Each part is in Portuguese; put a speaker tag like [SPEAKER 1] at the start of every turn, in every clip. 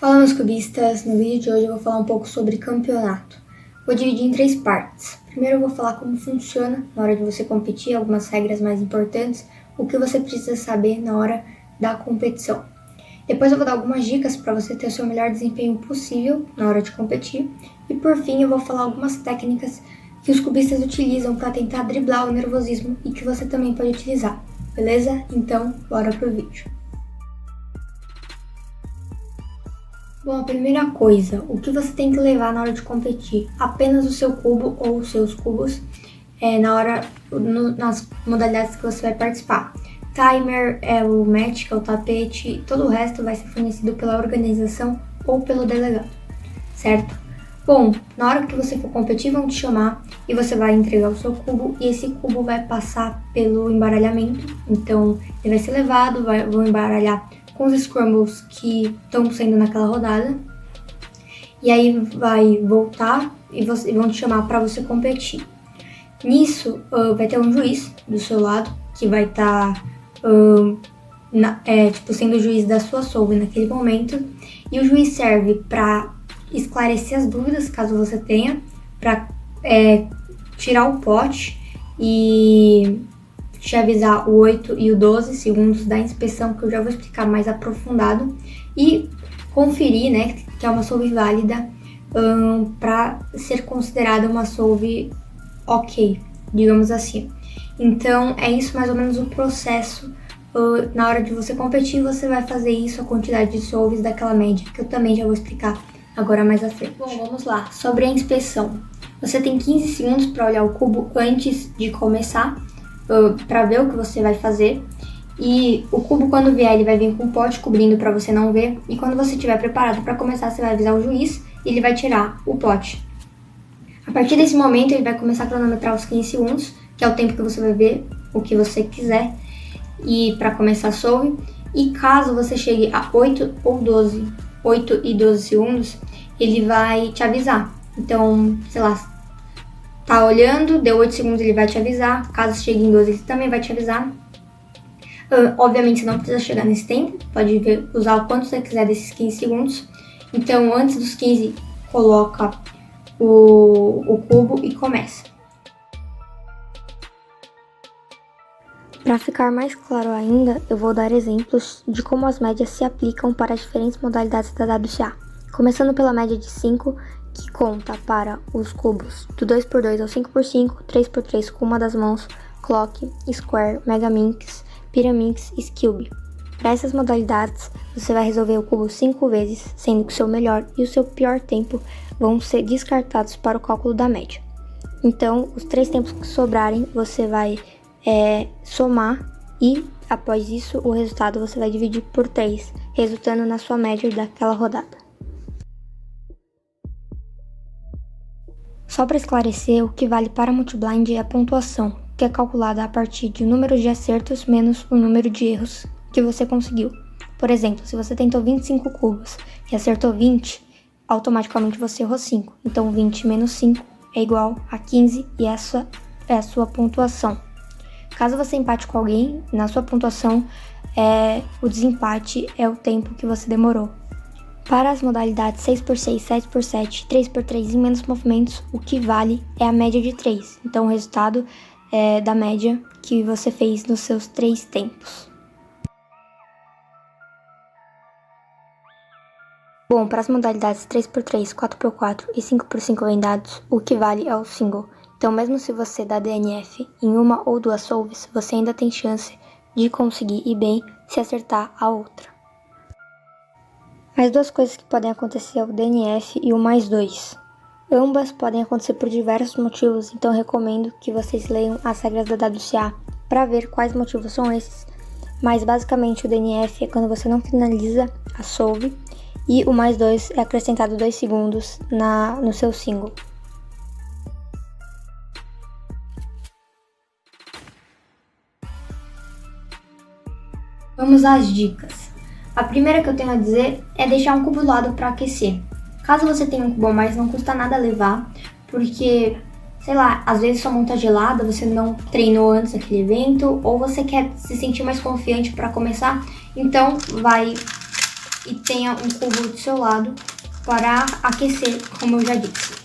[SPEAKER 1] Fala, meus cubistas! No vídeo de hoje eu vou falar um pouco sobre campeonato. Vou dividir em 3 partes. Primeiro eu vou falar como funciona na hora de você competir, algumas regras mais importantes, o que você precisa saber na hora da competição. Depois eu vou dar algumas dicas para você ter o seu melhor desempenho possível na hora de competir. E por fim eu vou falar algumas técnicas que os cubistas utilizam para tentar driblar o nervosismo e que você também pode utilizar. Beleza? Então, bora pro vídeo. Bom, a primeira coisa, o que você tem que levar na hora de competir? Apenas o seu cubo ou os seus cubos nas modalidades que você vai participar. Timer, o match, que é o tapete, todo o resto vai ser fornecido pela organização ou pelo delegado, certo? Bom, na hora que você for competir, vão te chamar e você vai entregar o seu cubo e esse cubo vai passar pelo embaralhamento. Então, ele vai ser levado, vão embaralhar com os scrambles que estão saindo naquela rodada. E aí vai voltar e vão te chamar para você competir. Nisso, vai ter um juiz do seu lado que vai estar sendo o juiz da sua solve naquele momento. E o juiz serve para esclarecer as dúvidas, caso você tenha, para tirar o pote e te avisar o 8 e o 12 segundos da inspeção, que eu já vou explicar mais aprofundado, e conferir, né, que é uma solve válida para ser considerada uma solve ok, digamos assim. Então, é isso mais ou menos o processo. Na hora de você competir, você vai fazer isso, a quantidade de solves daquela média, que eu também já vou explicar agora mais à frente. Bom, vamos lá. Sobre a inspeção. Você tem 15 segundos para olhar o cubo antes de começar, para ver o que você vai fazer. E o cubo, quando vier, ele vai vir com um pote cobrindo para você não ver. E quando você estiver preparado para começar, você vai avisar o juiz e ele vai tirar o pote. A partir desse momento, ele vai começar a cronometrar os 15 segundos, que é o tempo que você vai ver o que você quiser, e para começar a solve. E caso você chegue a 8 e 12 segundos, ele vai te avisar. Então, sei lá, tá olhando, deu 8 segundos, ele vai te avisar. Caso chegue em 12, ele também vai te avisar. Obviamente, você não precisa chegar nesse tempo, pode usar o quanto você quiser desses 15 segundos. Então, antes dos 15, coloca o cubo e começa. Para ficar mais claro ainda, eu vou dar exemplos de como as médias se aplicam para as diferentes modalidades da WCA. Começando pela média de 5, que conta para os cubos do 2x2 ao 5x5, 3x3 com uma das mãos, Clock, Square, Megaminx, Pyraminx e Cube. Para essas modalidades, você vai resolver o cubo 5 vezes, sendo que o seu melhor e o seu pior tempo vão ser descartados para o cálculo da média. Então, os 3 tempos que sobrarem, você vai somar e, após isso, o resultado você vai dividir por 3, resultando na sua média daquela rodada. Só para esclarecer, o que vale para multiblind é a pontuação, que é calculada a partir de número de acertos menos o número de erros que você conseguiu. Por exemplo, se você tentou 25 cubos e acertou 20, automaticamente você errou 5. Então 20 menos 5 é igual a 15 e essa é a sua pontuação. Caso você empate com alguém, na sua pontuação, o desempate é o tempo que você demorou. Para as modalidades 6x6, 7x7, 3x3 e menos movimentos, o que vale é a média de 3. Então, o resultado é da média que você fez nos seus 3 tempos. Bom, para as modalidades 3x3, 4x4 e 5x5 vendados, o que vale é o single. Então, mesmo se você dá DNF em uma ou 2 solves, você ainda tem chance de conseguir ir bem se acertar a outra. As 2 coisas que podem acontecer é o DNF e o +2. Ambas podem acontecer por diversos motivos, então recomendo que vocês leiam as regras da WCA para ver quais motivos são esses. Mas basicamente o DNF é quando você não finaliza a solve e o +2 é acrescentado 2 segundos no seu single. Vamos às dicas. A primeira que eu tenho a dizer é deixar um cubo do lado para aquecer. Caso você tenha um cubo a mais, não custa nada levar, porque, sei lá, às vezes sua mão tá gelada, você não treinou antes daquele evento, ou você quer se sentir mais confiante para começar, então vai e tenha um cubo do seu lado para aquecer, como eu já disse.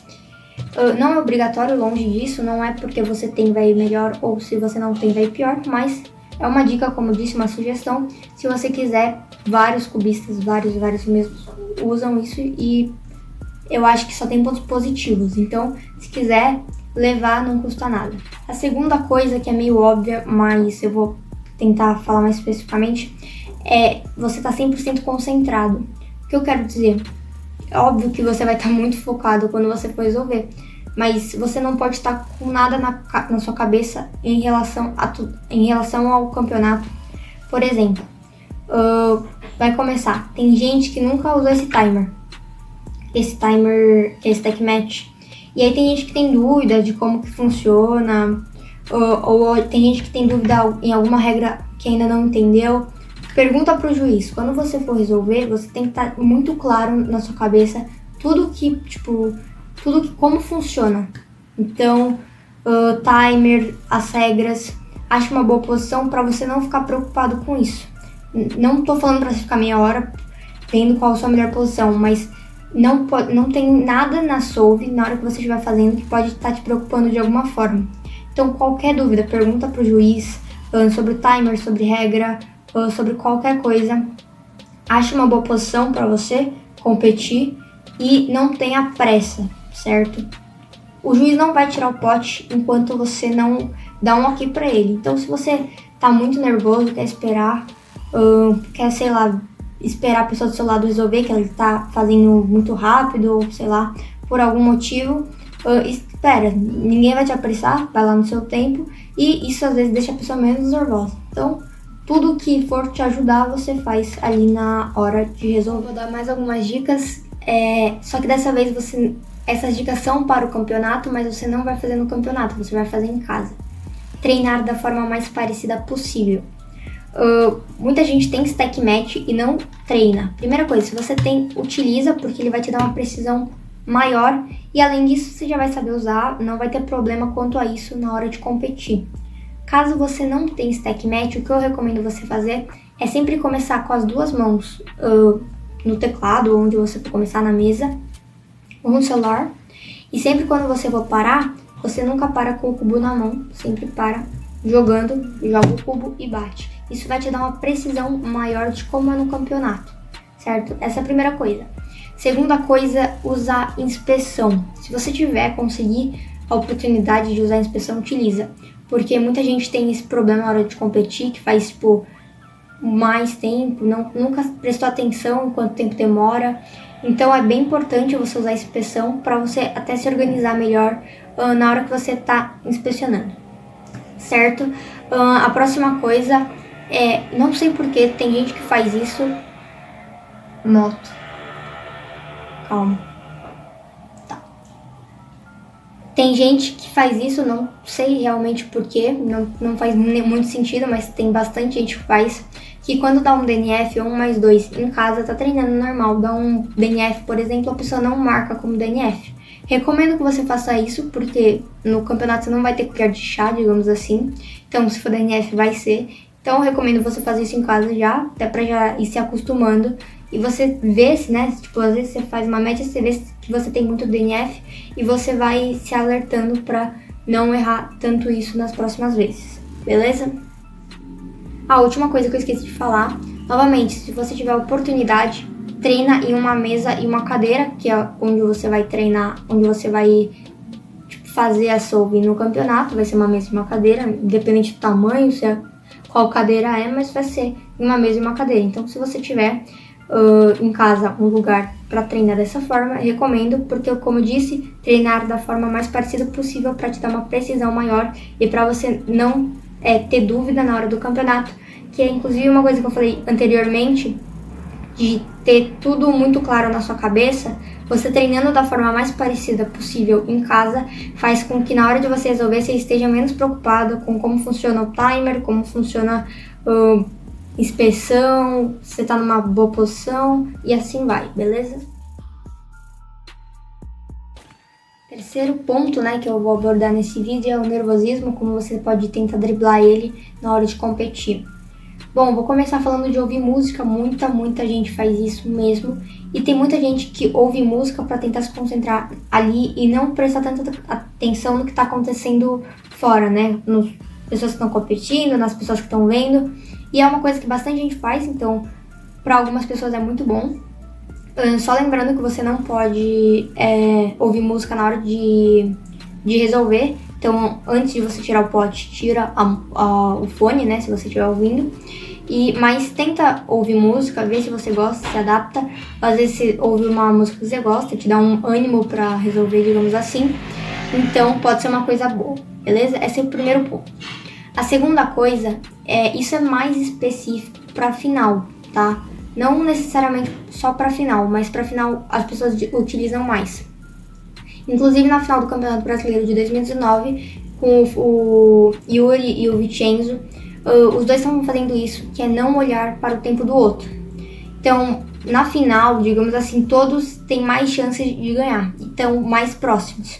[SPEAKER 1] Não é obrigatório, longe disso, não é porque você tem vai ir melhor ou se você não tem vai ir pior, mas é uma dica, como eu disse, uma sugestão. Se você quiser, vários cubistas, vários mesmos usam isso e eu acho que só tem pontos positivos. Então, se quiser levar, não custa nada. A segunda coisa que é meio óbvia, mas eu vou tentar falar mais especificamente, é você tá 100% concentrado. O que eu quero dizer? É óbvio que você vai estar muito focado quando você for resolver, mas você não pode estar com nada na sua cabeça em relação ao campeonato. Por exemplo, vai começar. Tem gente que nunca usou esse timer que é Stack Match. E aí tem gente que tem dúvida de como que funciona, ou tem gente que tem dúvida em alguma regra que ainda não entendeu. Pergunta pro juiz. Quando você for resolver, você tem que estar muito claro na sua cabeça como funciona. Então, timer, as regras, acho uma boa posição para você não ficar preocupado com isso. Não tô falando para você ficar meia hora vendo qual a sua melhor posição, mas não tem nada na solve na hora que você estiver fazendo que pode estar te preocupando de alguma forma. Então, qualquer dúvida, pergunta pro juiz sobre o timer, sobre regra, sobre qualquer coisa. Ache uma boa posição para você competir e não tenha pressa, certo? O juiz não vai tirar o pote enquanto você não dá um ok para ele. Então, se você tá muito nervoso, quer esperar, quer, sei lá, esperar a pessoa do seu lado resolver, que ela tá fazendo muito rápido, ou sei lá, por algum motivo, espera, ninguém vai te apressar, vai lá no seu tempo, e isso às vezes deixa a pessoa menos nervosa. Então, tudo que for te ajudar, você faz ali na hora de resolver. Vou dar mais algumas dicas, só que dessa vez essas dicas são para o campeonato, mas você não vai fazer no campeonato, você vai fazer em casa. Treinar da forma mais parecida possível. Muita gente tem stack match e não treina. Primeira coisa, se você tem, utiliza, porque ele vai te dar uma precisão maior e além disso você já vai saber usar, não vai ter problema quanto a isso na hora de competir. Caso você não tenha stack match, o que eu recomendo você fazer é sempre começar com as duas mãos no teclado, onde você for começar na mesa, ou no celular, e sempre quando você for parar, você nunca para com o cubo na mão, sempre para jogando, joga o cubo e bate. Isso vai te dar uma precisão maior de como é no campeonato, certo? Essa é a primeira coisa. Segunda coisa, usar inspeção. Se você conseguir a oportunidade de usar inspeção, utiliza. Porque muita gente tem esse problema na hora de competir, que faz, mais tempo, nunca prestou atenção quanto tempo demora. Então é bem importante você usar inspeção para você até se organizar melhor na hora que você está inspecionando, certo? A próxima coisa não sei porque tem gente que faz isso. Moto. Calma. Tá. Tem gente que faz isso, não sei realmente porquê, não faz muito sentido, mas tem bastante gente que faz. Que quando dá um DNF ou 1+2 em casa, tá treinando normal, dá um DNF, por exemplo, a pessoa não marca como DNF. Recomendo que você faça isso, porque no campeonato você não vai ter colher de chá, digamos assim. Então, se for DNF, vai ser. Então, eu recomendo você fazer isso em casa já, até pra já ir se acostumando. E você vê se, né, às vezes você faz uma média, você vê que você tem muito DNF e você vai se alertando pra não errar tanto isso nas próximas vezes, beleza? A última coisa que eu esqueci de falar, novamente, se você tiver oportunidade, treina em uma mesa e uma cadeira, que é onde você vai treinar, onde você vai fazer a solve no campeonato, vai ser uma mesa e uma cadeira, independente do tamanho, qual cadeira mas vai ser uma mesa e uma cadeira. Então, se você tiver em casa um lugar para treinar dessa forma, recomendo, porque, como eu disse, treinar da forma mais parecida possível para te dar uma precisão maior e para você não ter dúvida na hora do campeonato, que é inclusive uma coisa que eu falei anteriormente, de ter tudo muito claro na sua cabeça. Você treinando da forma mais parecida possível em casa faz com que na hora de você resolver você esteja menos preocupado com como funciona o timer, como funciona inspeção, se você tá numa boa posição e assim vai, beleza? Terceiro ponto, que eu vou abordar nesse vídeo é o nervosismo, como você pode tentar driblar ele na hora de competir. Bom, vou começar falando de ouvir música. Muita gente faz isso mesmo. E tem muita gente que ouve música para tentar se concentrar ali e não prestar tanta atenção no que está acontecendo fora, né? Nas pessoas que estão competindo, nas pessoas que estão vendo. E é uma coisa que bastante gente faz, então para algumas pessoas é muito bom. Só lembrando que você não pode ouvir música na hora de resolver. Então, antes de você tirar o pote, tira o fone, né, se você estiver ouvindo. Mas tenta ouvir música, ver se você gosta, se adapta. Às vezes você ouve uma música que você gosta, te dá um ânimo pra resolver, digamos assim. Então, pode ser uma coisa boa, beleza? Esse é o primeiro ponto. A segunda coisa, isso é mais específico pra final, tá? Não necessariamente só pra final, mas pra final as pessoas utilizam mais. Inclusive na final do Campeonato Brasileiro de 2019, com o Yuri e o Vincenzo, os dois estão fazendo isso, que é não olhar para o tempo do outro. Então, na final, digamos assim, todos têm mais chances de ganhar, então mais próximos.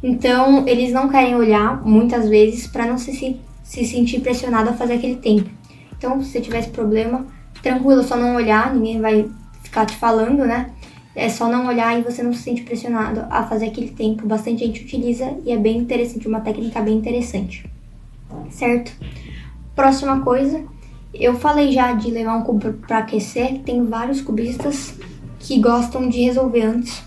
[SPEAKER 1] Então, eles não querem olhar, muitas vezes, para não se sentir pressionado a fazer aquele tempo. Então, se você tiver esse problema, tranquilo, só não olhar, ninguém vai ficar te falando, né? É só não olhar e você não se sente pressionado a fazer aquele tempo. Bastante gente utiliza e é bem interessante, uma técnica bem interessante, certo? Próxima coisa, eu falei já de levar um cubo para aquecer. Tem vários cubistas que gostam de resolver antes,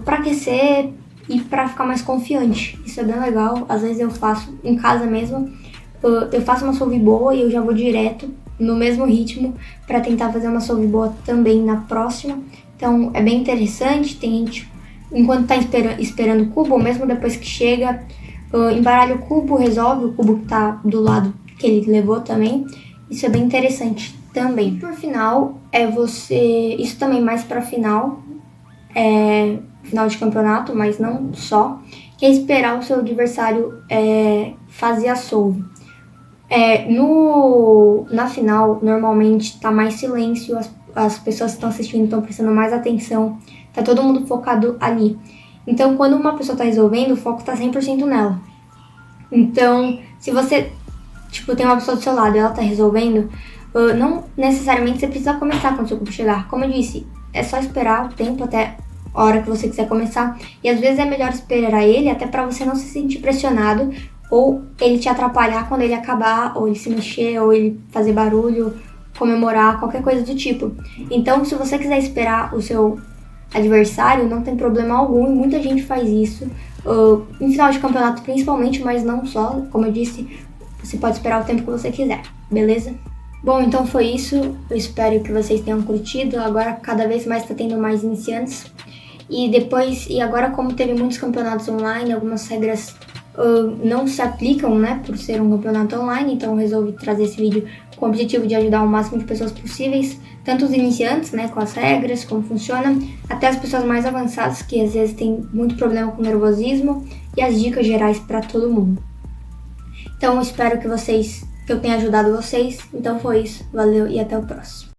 [SPEAKER 1] para aquecer e para ficar mais confiante. Isso é bem legal, às vezes eu faço em casa mesmo. Eu faço uma solve boa e eu já vou direto no mesmo ritmo para tentar fazer uma solve boa também na próxima. Então é bem interessante, tem gente, enquanto tá esperando o cubo, ou mesmo depois que chega, embaralha o cubo, resolve o cubo que tá do lado que ele levou também. Isso é bem interessante também. E por final, isso também mais pra final, final de campeonato, mas não só, que é esperar o seu adversário fazer a solve. Na final, normalmente tá mais silêncio, as pessoas que estão assistindo estão prestando mais atenção, tá todo mundo focado ali. Então, quando uma pessoa tá resolvendo, o foco tá 100% nela. Então, se você, tem uma pessoa do seu lado e ela tá resolvendo, não necessariamente você precisa começar quando o seu cubo chegar. Como eu disse, é só esperar o tempo até a hora que você quiser começar. E às vezes é melhor esperar ele até pra você não se sentir pressionado, ou ele te atrapalhar quando ele acabar, ou ele se mexer, ou ele fazer barulho, comemorar, qualquer coisa do tipo. Então, se você quiser esperar o seu adversário, não tem problema algum, e muita gente faz isso, em final de campeonato principalmente, mas não só, como eu disse, você pode esperar o tempo que você quiser, beleza? Bom, então foi isso, eu espero que vocês tenham curtido. Agora cada vez mais está tendo mais iniciantes, e agora, como teve muitos campeonatos online, algumas regras não se aplicam, né, por ser um campeonato online. Então eu resolvi trazer esse vídeo com o objetivo de ajudar o máximo de pessoas possíveis, tanto os iniciantes, né, com as regras, como funciona, até as pessoas mais avançadas que às vezes têm muito problema com nervosismo, e as dicas gerais para todo mundo. Então eu espero que eu tenha ajudado vocês. Então foi isso, valeu e até o próximo.